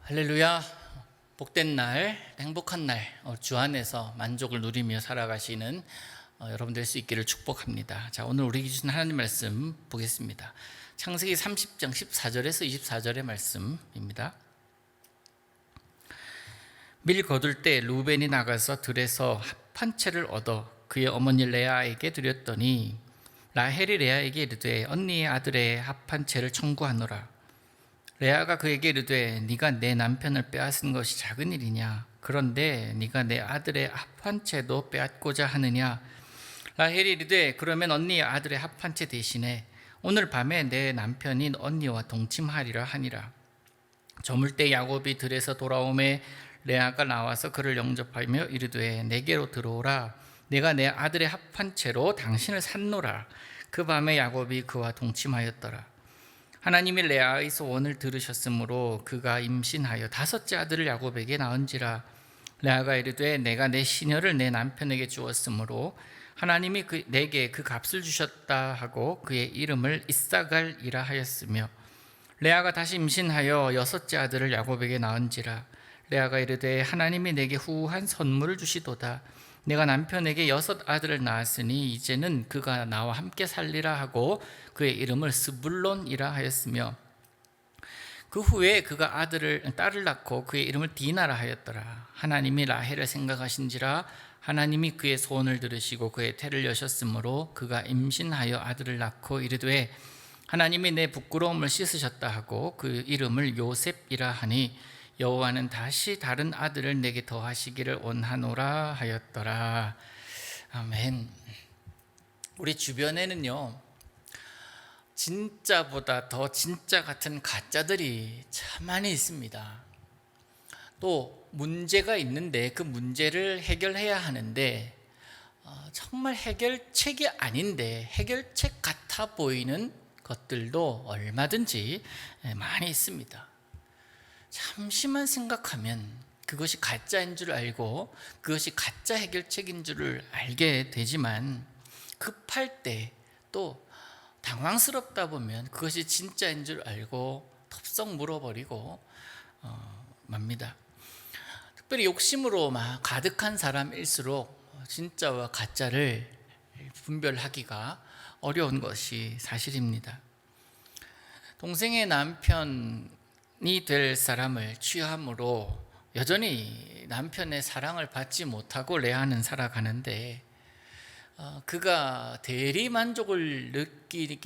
할렐루야. 복된 날, 행복한 날, 주 안에서 만족을 누리며 살아가시는 여러분 될 수 있기를 축복합니다. 자, 오늘 우리에게 주신 하나님 말씀 보겠습니다. 창세기 30장 14절에서 24절의 말씀입니다. 밀 거둘 때 루벤이 나가서 들에서 합 한 채를 얻어 그의 어머니 레아에게 드렸더니 라헬이 레아에게 이르되 언니의 아들의 합 한 채를 청구하노라. 레아가 그에게 이르되 네가 내 남편을 빼앗은 것이 작은 일이냐? 그런데 네가 내 아들의 합 한 채도 빼앗고자 하느냐? 라헬이 이르되 그러면 언니의 아들의 합 한 채 대신에 오늘 밤에 내 남편인 언니와 동침하리라 하니라. 저물 때 야곱이 들에서 돌아오매 레아가 나와서 그를 영접하며 이르되 내게로 들어오라. 내가 내 아들의 합 한 채로 당신을 샀노라. 그 밤에 야곱이 그와 동침하였더라. 하나님이 레아의 소원을 들으셨으므로 그가 임신하여 5째 아들을 야곱에게 낳은지라. 레아가 이르되 내가 내 시녀를 내 남편에게 주었으므로 하나님이 내게 그 값을 주셨다 하고 그의 이름을 이사갈이라 하였으며 레아가 다시 임신하여 6째 아들을 야곱에게 낳은지라. 레아가 이르되 하나님이 내게 후한 선물을 주시도다. 내가 남편에게 6 아들을 낳았으니 이제는 그가 나와 함께 살리라 하고 그의 이름을 스불론이라 하였으며 그 후에 그가 딸을 낳고 그의 이름을 디나라 하였더라. 하나님이 라헬을 생각하신지라 하나님이 그의 소원을 들으시고 그의 태를 여셨으므로 그가 임신하여 아들을 낳고 이르되 하나님이 내 부끄러움을 씻으셨다 하고 그 이름을 요셉이라 하니 여호와는 다시 다른 아들을 내게 더하시기를 원하노라 하였더라. 아멘. 우리 주변에는요, 진짜보다 더 진짜 같은 가짜들이 참 많이 있습니다. 또 문제가 있는데 그 문제를 해결해야 하는데 정말 해결책이 아닌데 해결책 같아 보이는 것들도 얼마든지 많이 있습니다. 잠시만 생각하면 그것이 가짜인 줄 알고 그것이 가짜 해결책인 줄을 알게 되지만 급할 때 또 당황스럽다 보면 그것이 진짜인 줄 알고 덥석 물어버리고 맙니다. 특별히 욕심으로 막 가득한 사람일수록 진짜와 가짜를 분별하기가 어려운 것이 사실입니다. 동생의 남편이 될 사람을 취함으로 여전히 남편의 사랑을 받지 못하고 레아는 살아가는데 그가 대리만족을 느낀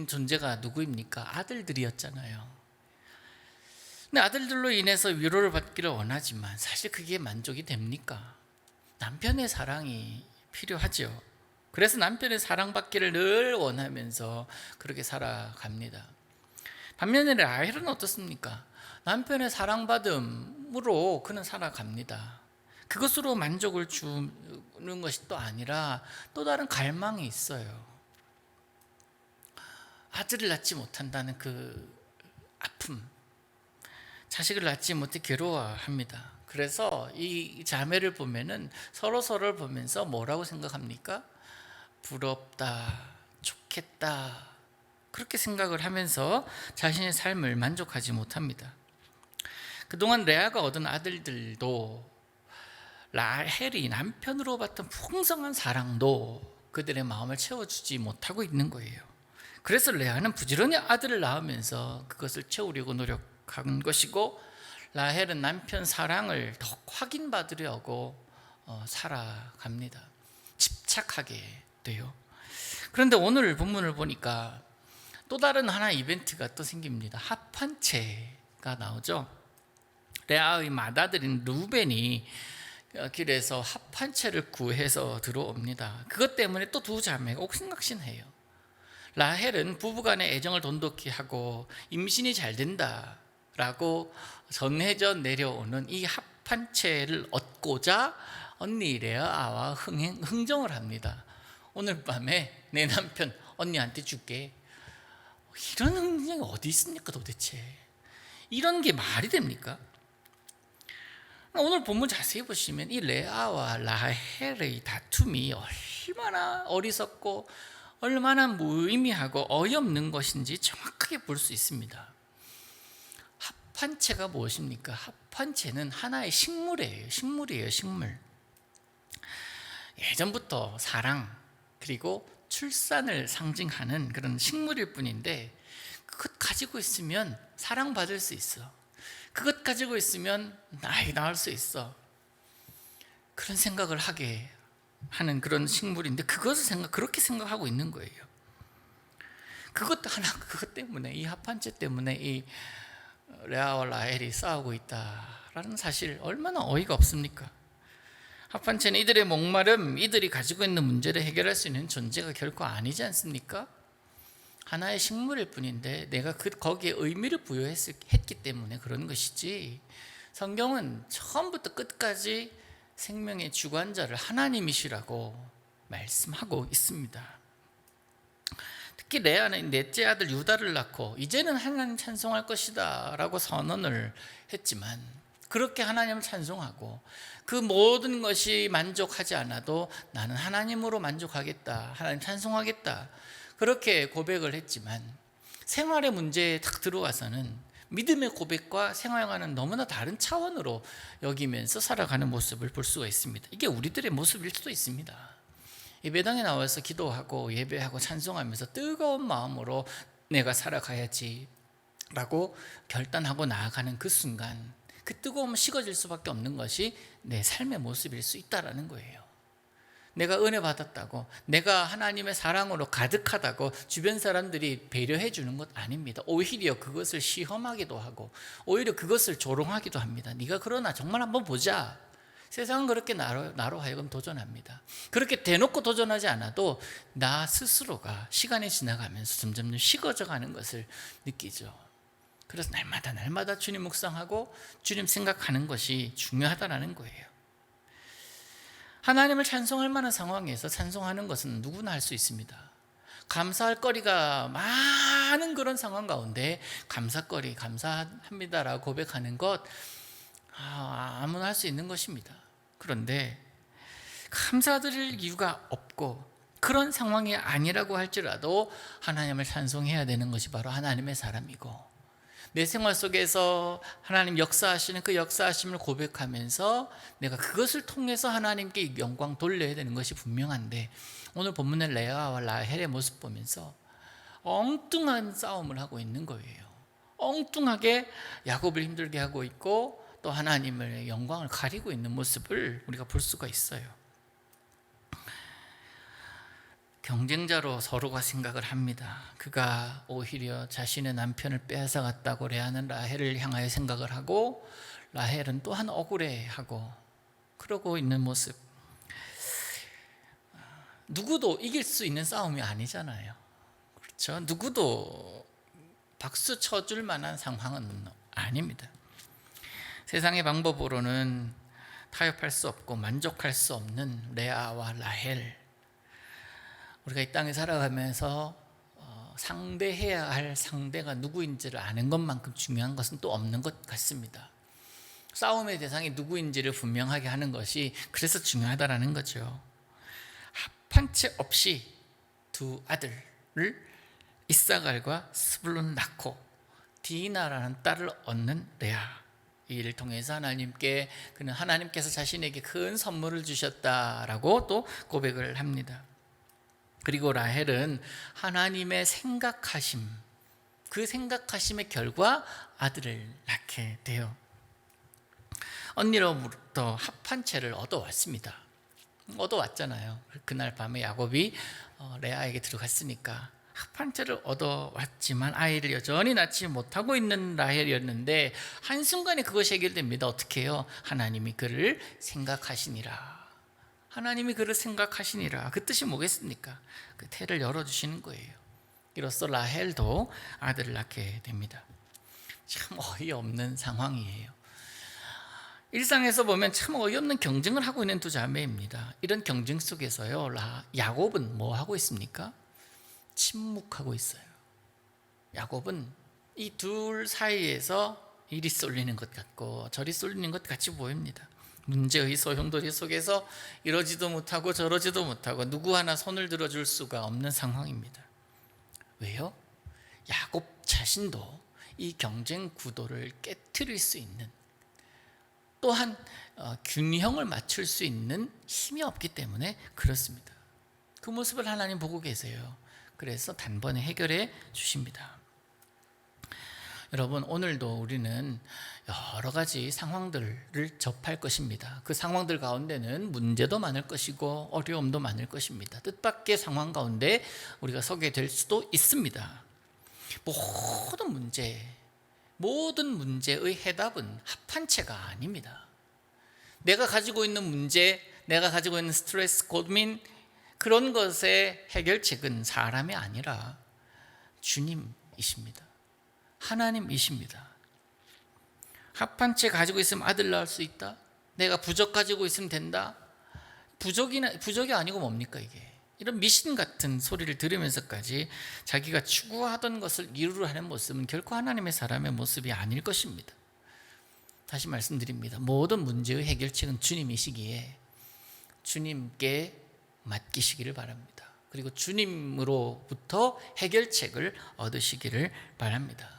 존재가 누구입니까? 아들들이었잖아요. 근데 아들들로 인해서 위로를 받기를 원하지만 사실 그게 만족이 됩니까? 남편의 사랑이 필요하죠. 그래서 남편의 사랑받기를 늘 원하면서 그렇게 살아갑니다. 반면에 라헬은 어떻습니까? 남편의 사랑받음으로 그는 살아갑니다. 그것으로 만족을 주는 것이 또 아니라 또 다른 갈망이 있어요. 아들을 낳지 못한다는 그 아픔, 자식을 낳지 못해 괴로워합니다. 그래서 이 자매를 보면은 서로를 보면서 뭐라고 생각합니까? 부럽다, 좋겠다, 그렇게 생각을 하면서 자신의 삶을 만족하지 못합니다. 그동안 레아가 얻은 아들들도 라헬이 남편으로 받던 풍성한 사랑도 그들의 마음을 채워주지 못하고 있는 거예요. 그래서 레아는 부지런히 아들을 낳으면서 그것을 채우려고 노력한 것이고 라헬은 남편 사랑을 더 확인받으려고 살아갑니다. 집착하게 돼요. 그런데 오늘 본문을 보니까 또 다른 하나의 이벤트가 또 생깁니다. 합 한 채가 나오죠. 레아의 맏아들인 루벤이 길에서 합 한 채를 구해서 들어옵니다. 그것 때문에 또 두 자매가 옥신각신해요. 라헬은 부부간의 애정을 돈독히 하고 임신이 잘 된다라고 전해져 내려오는 이 합 한 채를 얻고자 언니 레아와 흥정을 합니다. 오늘 밤에 내 남편 언니한테 줄게. 이런 흥정이 어디 있습니까 도대체? 이런 게 말이 됩니까? 오늘 본문 자세히 보시면 이 레아와 라헬의 다툼이 얼마나 어리석고 얼마나 무의미하고 어이없는 것인지 정확하게 볼 수 있습니다. 합 합한체가 무엇입니까? 합한체는 하나의 식물이에요. 식물. 예전부터 사랑 그리고 출산을 상징하는 그런 식물일 뿐인데, 그것 가지고 있으면 사랑받을 수 있어. 그것 가지고 있으면 아이 낳을 수 있어. 그런 생각을 하게 하는 그런 식물인데, 그렇게 생각하고 있는 거예요. 그것 때문에, 이 합한체 때문에 이 레아와 라헬이 싸우고 있다라는 사실, 얼마나 어이가 없습니까? 합한체는 이들의 목마름, 이들이 가지고 있는 문제를 해결할 수 있는 존재가 결코 아니지 않습니까? 하나의 식물일 뿐인데 내가 거기에 의미를 부여했기 때문에 그런 것이지, 성경은 처음부터 끝까지 생명의 주관자를 하나님이시라고 말씀하고 있습니다. 특히 레아는 넷째 아들 유다를 낳고 이제는 하나님 찬송할 것이다 라고 선언을 했지만, 그렇게 하나님을 찬송하고 그 모든 것이 만족하지 않아도 나는 하나님으로 만족하겠다, 하나님 찬송하겠다, 그렇게 고백을 했지만, 생활의 문제에 딱 들어와서는 믿음의 고백과 생활과는 너무나 다른 차원으로 여기면서 살아가는 모습을 볼 수가 있습니다. 이게 우리들의 모습일 수도 있습니다. 예배당에 나와서 기도하고 예배하고 찬송하면서 뜨거운 마음으로 내가 살아가야지 라고 결단하고 나아가는 그 순간, 그 뜨거움은 식어질 수밖에 없는 것이 내 삶의 모습일 수 있다는 거예요. 내가 은혜 받았다고, 내가 하나님의 사랑으로 가득하다고 주변 사람들이 배려해 주는 것 아닙니다. 오히려 그것을 시험하기도 하고, 오히려 그것을 조롱하기도 합니다. 네가 그러나 정말 한번 보자. 세상은 그렇게 나로 하여금 도전합니다. 그렇게 대놓고 도전하지 않아도 나 스스로가 시간이 지나가면서 점점 식어져 가는 것을 느끼죠. 그래서 날마다 주님 묵상하고 주님 생각하는 것이 중요하다는 거예요. 하나님을 찬송할 만한 상황에서 찬송하는 것은 누구나 할 수 있습니다. 감사할 거리가 많은 그런 상황 가운데 감사합니다라고 고백하는 것, 아무나 할 수 있는 것입니다. 그런데 감사드릴 이유가 없고 그런 상황이 아니라고 할지라도 하나님을 찬송해야 되는 것이 바로 하나님의 사람이고, 내 생활 속에서 하나님 역사하시는 그 역사하심을 고백하면서 내가 그것을 통해서 하나님께 영광 돌려야 되는 것이 분명한데, 오늘 본문의 레아와 라헬의 모습 보면서 엉뚱한 싸움을 하고 있는 거예요. 엉뚱하게 야곱을 힘들게 하고 있고 또 하나님의 영광을 가리고 있는 모습을 우리가 볼 수가 있어요. 경쟁자로 서로가 생각을 합니다. 그가 오히려 자신의 남편을 빼앗아갔다고 레아는 라헬을 향하여 생각을 하고, 라헬은 또한 억울해하고 그러고 있는 모습. 누구도 이길 수 있는 싸움이 아니잖아요. 그렇죠? 누구도 박수 쳐줄 만한 상황은 아닙니다. 세상의 방법으로는 타협할 수 없고 만족할 수 없는 레아와 라헬, 우리가 이 땅에 살아가면서 상대해야 할 상대가 누구인지를 아는 것만큼 중요한 것은 또 없는 것 같습니다. 싸움의 대상이 누구인지를 분명하게 하는 것이 그래서 중요하다는 거죠. 합한채 없이 두 아들을 이사갈과 스불론 낳고 디나라는 딸을 얻는 레아, 이 일을 통해서 그는 하나님께서 자신에게 큰 선물을 주셨다라고 또 고백을 합니다. 그리고 라헬은 하나님의 생각하심, 그 생각하심의 결과 아들을 낳게 돼요. 언니로부터 합한채를 얻어왔습니다. 얻어왔잖아요. 그날 밤에 야곱이 레아에게 들어갔으니까 합한채를 얻어왔지만 아이를 여전히 낳지 못하고 있는 라헬이었는데, 한순간에 그것이 해결됩니다. 어떻게 해요? 하나님이 그를 생각하시니라. 하나님이 그를 생각하시니라. 그 뜻이 뭐겠습니까? 그 태를 열어주시는 거예요. 이로써 라헬도 아들을 낳게 됩니다. 참 어이없는 상황이에요. 일상에서 보면 참 어이없는 경쟁을 하고 있는 두 자매입니다. 이런 경쟁 속에서요, 야곱은 뭐 하고 있습니까? 침묵하고 있어요. 야곱은 이 둘 사이에서 이리 쏠리는 것 같고 저리 쏠리는 것 같이 보입니다. 문제의 소용돌이 속에서 이러지도 못하고 저러지도 못하고 누구 하나 손을 들어줄 수가 없는 상황입니다. 왜요? 야곱 자신도 이 경쟁 구도를 깨트릴 수 있는, 또한 균형을 맞출 수 있는 힘이 없기 때문에 그렇습니다. 그 모습을 하나님 보고 계세요. 그래서 단번에 해결해 주십니다. 여러분, 오늘도 우리는 여러 가지 상황들을 접할 것입니다. 그 상황들 가운데는 문제도 많을 것이고 어려움도 많을 것입니다. 뜻밖의 상황 가운데 우리가 서게 될 수도 있습니다. 모든 문제의 해답은 합한체가 아닙니다. 내가 가지고 있는 문제, 내가 가지고 있는 스트레스, 고민, 그런 것의 해결책은 사람이 아니라 주님이십니다. 하나님이십니다. 합한채 가지고 있으면 아들 낳을 수 있다. 내가 부적 가지고 있으면 된다. 부적이 아니고 뭡니까 이게? 이런 미신 같은 소리를 들으면서까지 자기가 추구하던 것을 이루려 하는 모습은 결코 하나님의 사람의 모습이 아닐 것입니다. 다시 말씀드립니다. 모든 문제의 해결책은 주님이시기에 주님께 맡기시기를 바랍니다. 그리고 주님으로부터 해결책을 얻으시기를 바랍니다.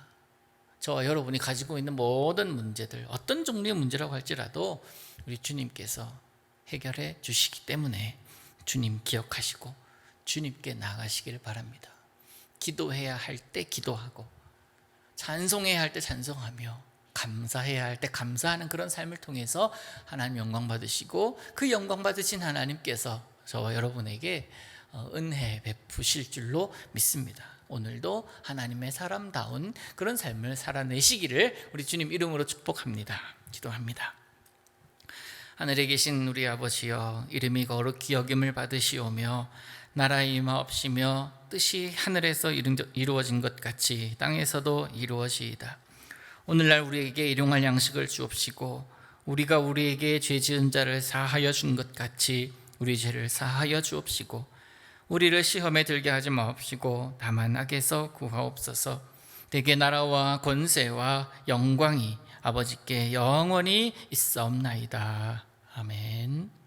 저와 여러분이 가지고 있는 모든 문제들, 어떤 종류의 문제라고 할지라도 우리 주님께서 해결해 주시기 때문에 주님 기억하시고 주님께 나가시기를 바랍니다. 기도해야 할 때 기도하고, 찬송해야 할 때 찬송하며, 감사해야 할 때 감사하는 그런 삶을 통해서 하나님 영광 받으시고, 그 영광 받으신 하나님께서 저와 여러분에게 은혜 베푸실 줄로 믿습니다. 오늘도 하나님의 사람다운 그런 삶을 살아내시기를 우리 주님 이름으로 축복합니다. 기도합니다. 하늘에 계신 우리 아버지여, 이름이 거룩히 여김을 받으시오며 나라의 임하옵시며 뜻이 하늘에서 이루어진 것 같이 땅에서도 이루어지이다. 오늘날 우리에게 일용할 양식을 주옵시고, 우리가 우리에게 죄 지은 자를 사하여 준 것 같이 우리 죄를 사하여 주옵시고, 우리를 시험에 들게 하지 마옵시고 다만 악에서 구하옵소서. 대개 나라와 권세와 영광이 아버지께 영원히 있사옵나이다. 아멘.